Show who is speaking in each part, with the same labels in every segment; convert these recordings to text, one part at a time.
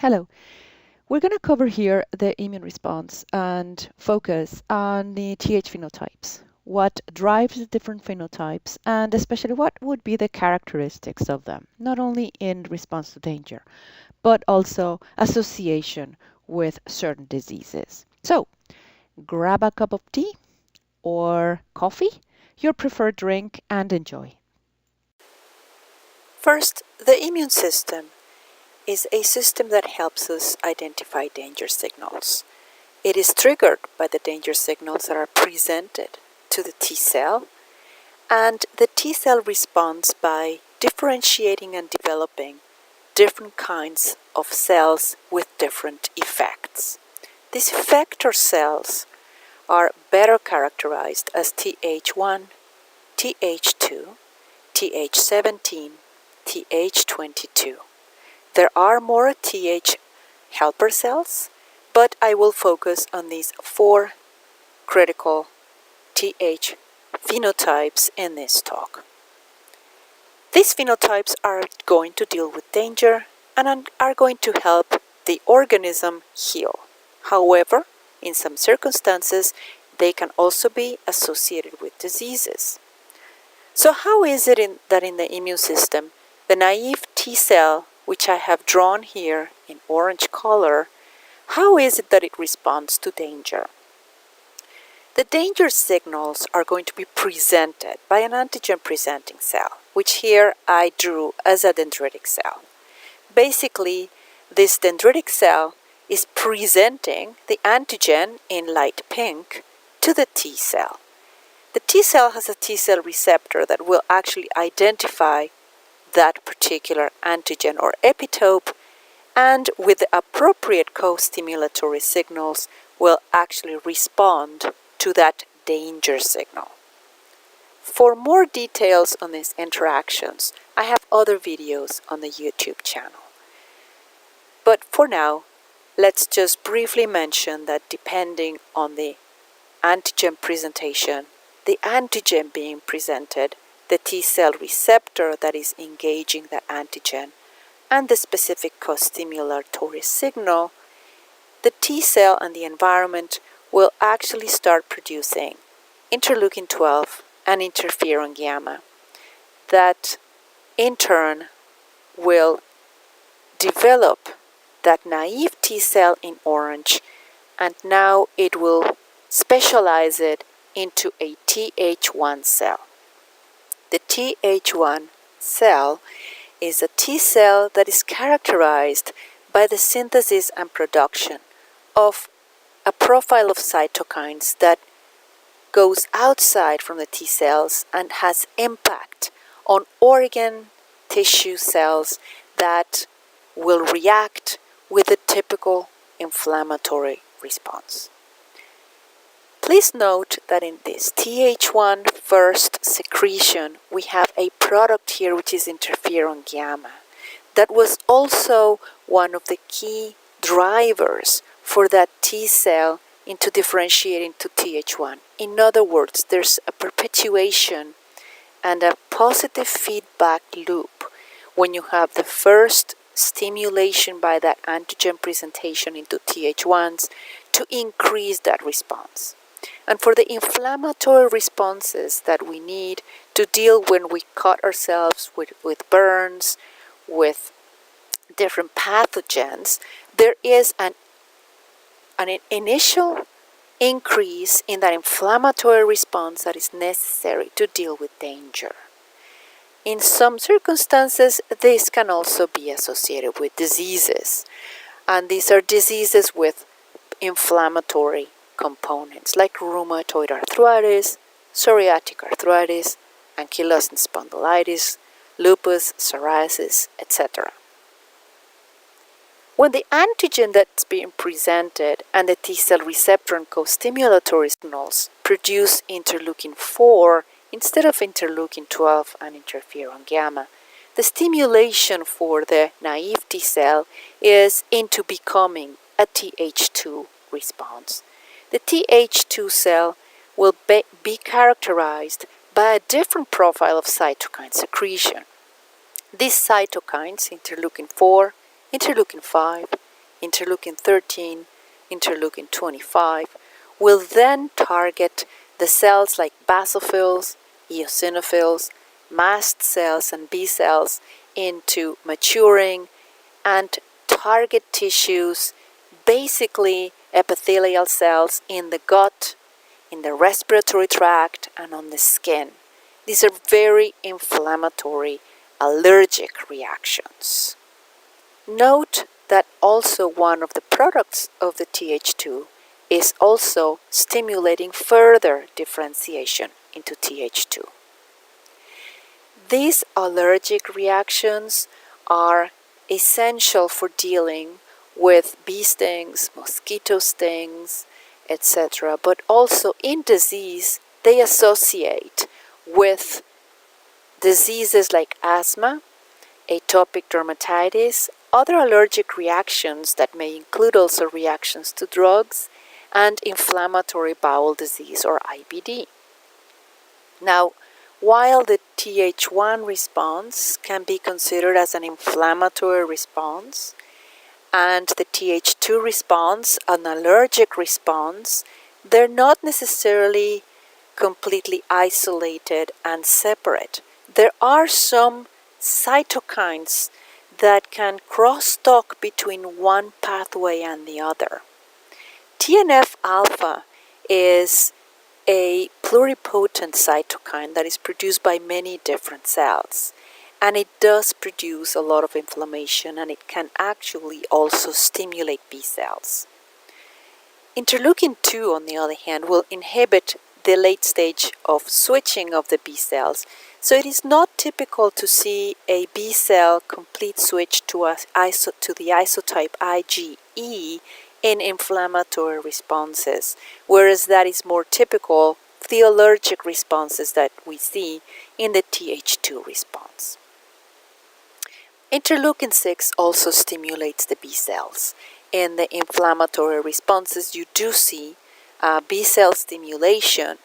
Speaker 1: Hello. We're going to cover here the immune response and focus on the TH phenotypes, what drives the different phenotypes, and especially what would be the characteristics of them, not only in response to danger, but also association with certain diseases. So, grab a cup of tea or coffee, your preferred drink, and enjoy.
Speaker 2: First, the immune system is a system that helps us identify danger signals. It is triggered by the danger signals that are presented to the T cell, and the T cell responds by differentiating and developing different kinds of cells with different effects. These effector cells are better characterized as TH1, TH2, TH17, TH22. There are more TH helper cells, but I will focus on these 4 critical TH phenotypes in this talk. These phenotypes are going to deal with danger and are going to help the organism heal. However, in some circumstances, they can also be associated with diseases. So how is it that in the immune system, the naive T cell, which I have drawn here in orange color, how is it that it responds to danger? The danger signals are going to be presented by an antigen-presenting cell, which here I drew as a dendritic cell. Basically, this dendritic cell is presenting the antigen in light pink to the T cell. The T cell has a T cell receptor that will actually identify that particular antigen or epitope, and with the appropriate co-stimulatory signals will actually respond to that danger signal. For more details on these interactions, I have other videos on the YouTube channel. But for now, let's just briefly mention that depending on the antigen presentation, the antigen being presented, the T cell receptor that is engaging the antigen, and the specific co-stimulatory signal, the T cell and the environment will actually start producing interleukin 12 and interferon gamma. That in turn will develop that naive T cell in orange, and now it will specialize it into a TH1 cell. The TH1 cell is a T cell that is characterized by the synthesis and production of a profile of cytokines that goes outside from the T cells and has impact on organ tissue cells that will react with a typical inflammatory response. Please note that in this TH1 first secretion, we have a product here which is interferon gamma. That was also one of the key drivers for that T cell into differentiating to TH1. In other words, there's a perpetuation and a positive feedback loop when you have the first stimulation by that antigen presentation into TH1s to increase that response. And for the inflammatory responses that we need to deal when we cut ourselves with burns, with different pathogens, there is an initial increase in that inflammatory response that is necessary to deal with danger. In some circumstances, this can also be associated with diseases, and these are diseases with inflammatory components like rheumatoid arthritis, psoriatic arthritis, ankylosing spondylitis, lupus, psoriasis, etc. When the antigen that's being presented and the T cell receptor and co-stimulatory signals produce interleukin 4 instead of interleukin 12 and interferon gamma, the stimulation for the naive T cell is into becoming a TH2 response. The TH2 cell will be characterized by a different profile of cytokine secretion. These cytokines, interleukin 4, interleukin 5, interleukin 13, interleukin 25, will then target the cells like basophils, eosinophils, mast cells, and B cells into maturing and target tissues, basically epithelial cells in the gut, in the respiratory tract, and on the skin. These are very inflammatory, allergic reactions. Note that also one of the products of the TH2 is also stimulating further differentiation into TH2. These allergic reactions are essential for dealing with bee stings, mosquito stings, etc. But also in disease, they associate with diseases like asthma, atopic dermatitis, other allergic reactions that may include also reactions to drugs, and inflammatory bowel disease or IBD. Now, while the TH1 response can be considered as an inflammatory response, and the TH2 response an allergic response, they're not necessarily completely isolated and separate. There are some cytokines that can crosstalk between one pathway and the other. TNF alpha is a pluripotent cytokine that is produced by many different cells, and it does produce a lot of inflammation, and it can actually also stimulate B cells. Interleukin 2, on the other hand, will inhibit the late stage of switching of the B cells, so it is not typical to see a B cell complete switch to the isotype IgE in inflammatory responses, whereas that is more typical of the allergic responses that we see in the TH2 response. Interleukin 6 also stimulates the B cells. In the inflammatory responses, you do see B cell stimulation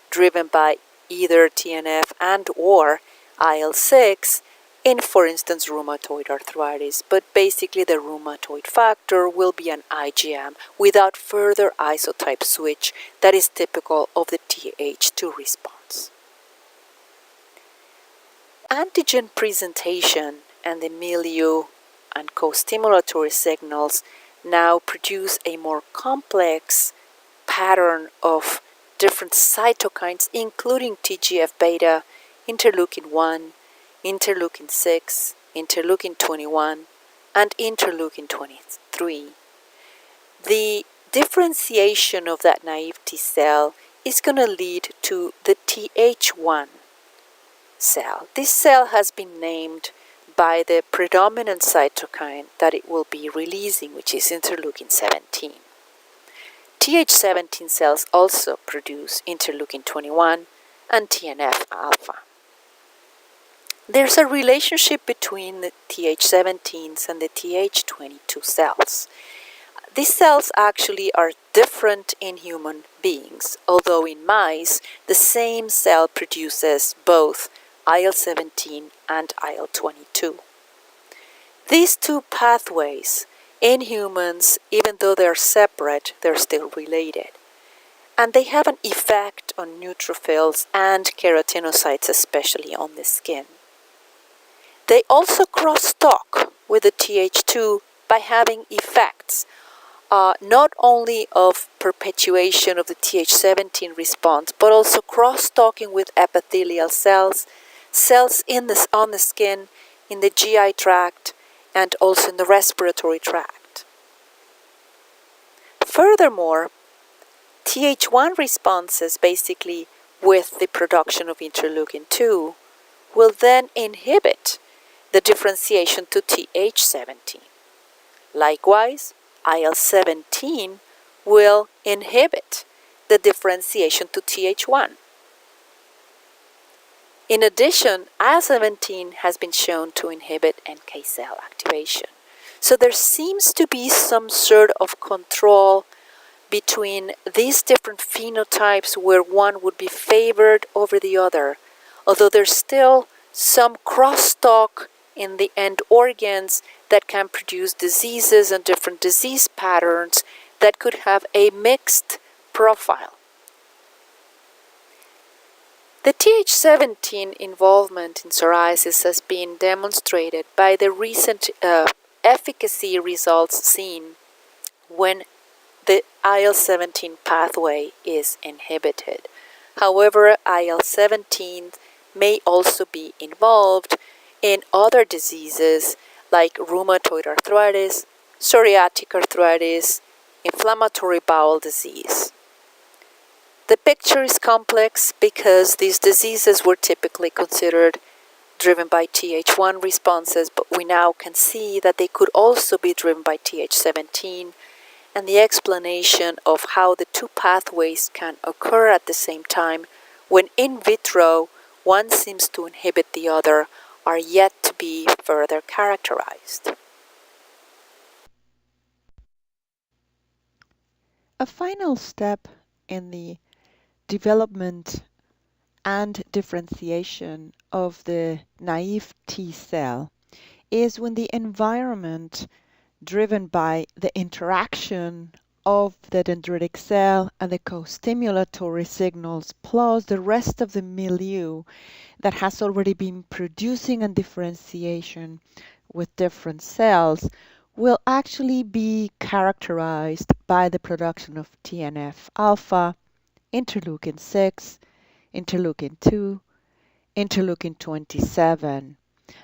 Speaker 2: driven by either TNF and or IL-6 in, for instance, rheumatoid arthritis, but basically the rheumatoid factor will be an IgM without further isotype switch that is typical of the TH2 response. Antigen presentation and the milieu and co-stimulatory signals now produce a more complex pattern of different cytokines, including TGF-beta, interleukin 1, interleukin 6, interleukin 21, and interleukin 23. The differentiation of that naive T cell is going to lead to the TH1 cell. This cell has been named by the predominant cytokine that it will be releasing, which is interleukin 17. TH17 cells also produce interleukin 21 and TNF alpha. There's a relationship between the TH17s and the TH22 cells. These cells actually are different in human beings, although in mice, the same cell produces both IL-17 and IL-22. These two pathways in humans, even though they're separate, they're still related. And they have an effect on neutrophils and keratinocytes, especially on the skin. They also crosstalk with the TH2 by having effects not only of perpetuation of the TH17 response, but also crosstalking with epithelial cells, cells on the skin, in the GI tract, and also in the respiratory tract. Furthermore, TH1 responses, basically with the production of interleukin 2, will then inhibit the differentiation to TH17. Likewise, IL-17 will inhibit the differentiation to TH1. In addition, IL-17 has been shown to inhibit NK cell activation. So there seems to be some sort of control between these different phenotypes where one would be favored over the other, although there's still some crosstalk in the end organs that can produce diseases and different disease patterns that could have a mixed profile. The TH17 involvement in psoriasis has been demonstrated by the recent efficacy results seen when the IL-17 pathway is inhibited. However, IL-17 may also be involved in other diseases like rheumatoid arthritis, psoriatic arthritis, inflammatory bowel disease. The picture is complex because these diseases were typically considered driven by TH1 responses, but we now can see that they could also be driven by TH17, and the explanation of how the two pathways can occur at the same time when in vitro one seems to inhibit the other are yet to be further characterized.
Speaker 1: A final step in the development and differentiation of the naive T cell is when the environment driven by the interaction of the dendritic cell and the co-stimulatory signals plus the rest of the milieu that has already been producing and differentiation with different cells will actually be characterized by the production of TNF alpha, interleukin 6, interleukin 2, interleukin 27.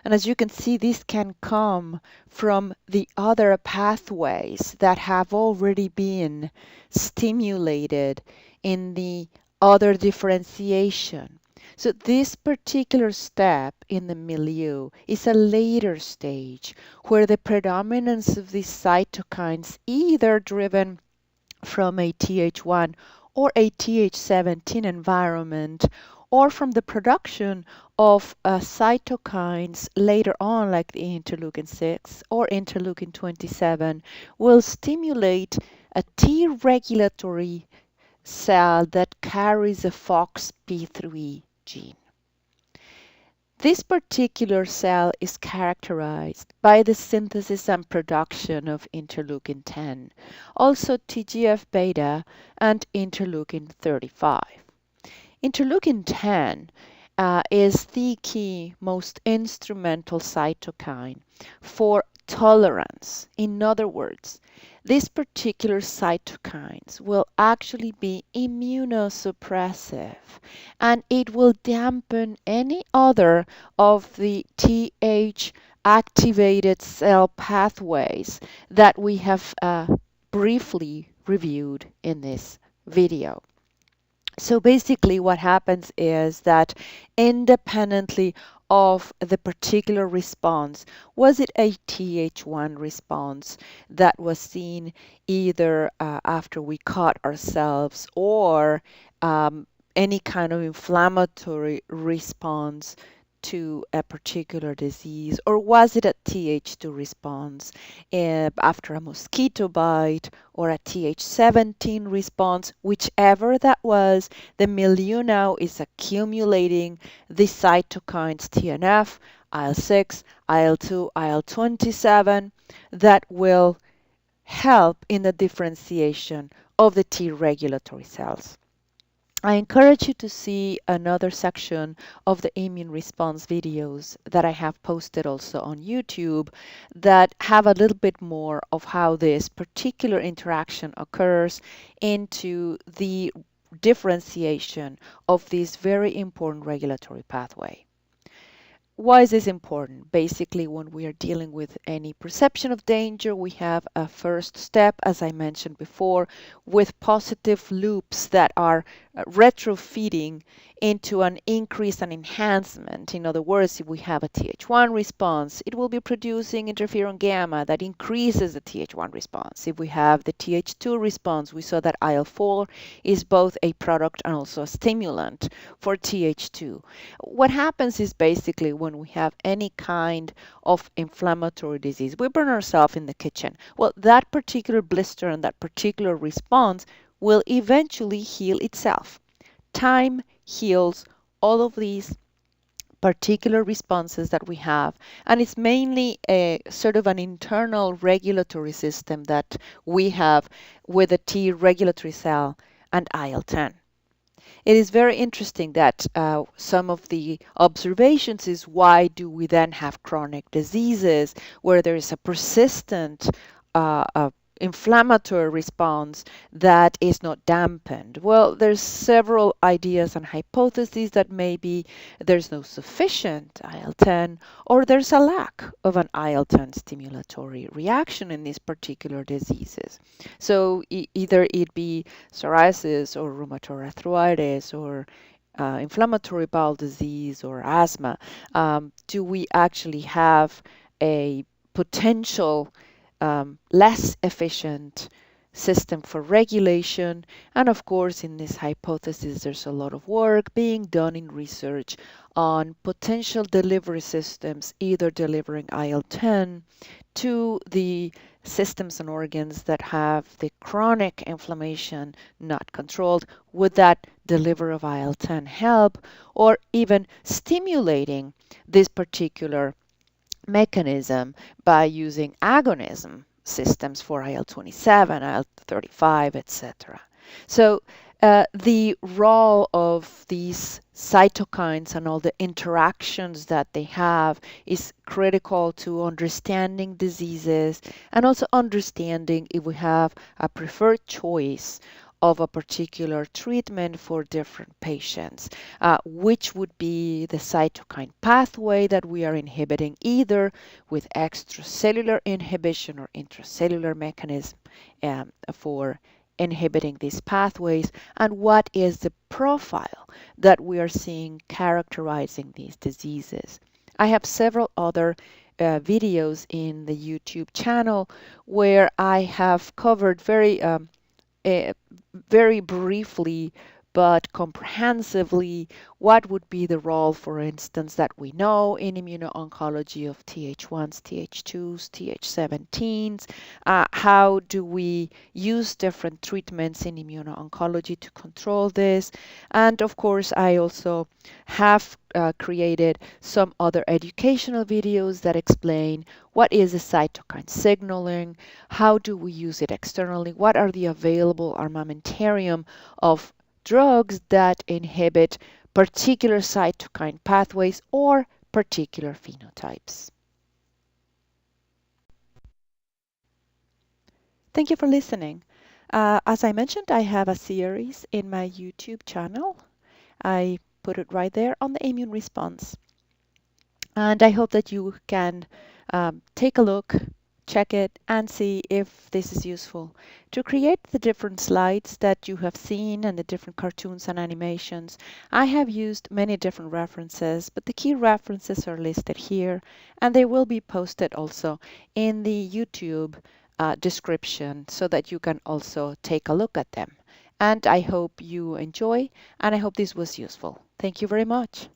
Speaker 1: And as you can see, this can come from the other pathways that have already been stimulated in the other differentiation. So this particular step in the milieu is a later stage where the predominance of these cytokines, either driven from a TH1 or a TH17 environment, or from the production of cytokines later on, like the interleukin 6 or interleukin 27, will stimulate a T regulatory cell that carries a FOXP3 gene. This particular cell is characterized by the synthesis and production of interleukin 10, also TGF-beta and interleukin 35. Interleukin 10 is the key, most instrumental cytokine for tolerance. In other words, these particular cytokines will actually be immunosuppressive, and it will dampen any other of the TH activated cell pathways that we have briefly reviewed in this video. So basically what happens is that independently of the particular response, was it a TH1 response that was seen either after we cut ourselves or any kind of inflammatory response to a particular disease, or was it a TH2 response after a mosquito bite, or a TH17 response? Whichever that was, the milieu now is accumulating the cytokines TNF, IL6, IL2, IL27 that will help in the differentiation of the T regulatory cells. I encourage you to see another section of the immune response videos that I have posted also on YouTube that have a little bit more of how this particular interaction occurs into the differentiation of this very important regulatory pathway. Why is this important? Basically, when we are dealing with any perception of danger, we have a first step, as I mentioned before, with positive loops that are retrofeeding into an increase and enhancement. In other words, if we have a TH1 response, it will be producing interferon gamma that increases the TH1 response. If we have the TH2 response, we saw that IL4 is both a product and also a stimulant for TH2. What happens is basically when we have any kind of inflammatory disease, we burn ourselves in the kitchen. Well, that particular blister and that particular response will eventually heal itself. Time heals all of these particular responses that we have, and it's mainly a sort of an internal regulatory system that we have with a T regulatory cell and IL-10. It is very interesting that some of the observations is why do we then have chronic diseases where there is a persistent inflammatory response that is not dampened? Well, there's several ideas and hypotheses that maybe there's no sufficient IL-10 or there's a lack of an IL-10 stimulatory reaction in these particular diseases. So either it be psoriasis or rheumatoid arthritis or inflammatory bowel disease or asthma, do we actually have a potential less efficient system for regulation? And of course, in this hypothesis, there's a lot of work being done in research on potential delivery systems, either delivering IL-10 to the systems and organs that have the chronic inflammation not controlled. Would that delivery of IL-10 help, or even stimulating this particular mechanism by using agonism systems for IL-27, IL-35, etc. So the role of these cytokines and all the interactions that they have is critical to understanding diseases and also understanding if we have a preferred choice of a particular treatment for different patients, which would be the cytokine pathway that we are inhibiting either with extracellular inhibition or intracellular mechanism for inhibiting these pathways, and what is the profile that we are seeing characterizing these diseases. I have several other videos in the YouTube channel where I have covered very briefly but comprehensively what would be the role, for instance, that we know in immuno-oncology of TH1s, TH2s, TH17s. How do we use different treatments in immuno-oncology to control this? And of course, I also have created some other educational videos that explain what is the cytokine signaling, how do we use it externally, what are the available armamentarium of drugs that inhibit particular cytokine pathways or particular phenotypes. Thank you for listening. As I mentioned, I have a series in my YouTube channel. I put it right there on the immune response. And I hope that you can take a look, check it, and see if this is useful. To create the different slides that you have seen and the different cartoons and animations, I have used many different references, but the key references are listed here, and they will be posted also in the YouTube description so that you can also take a look at them. And I hope you enjoy, and I hope this was useful. Thank you very much.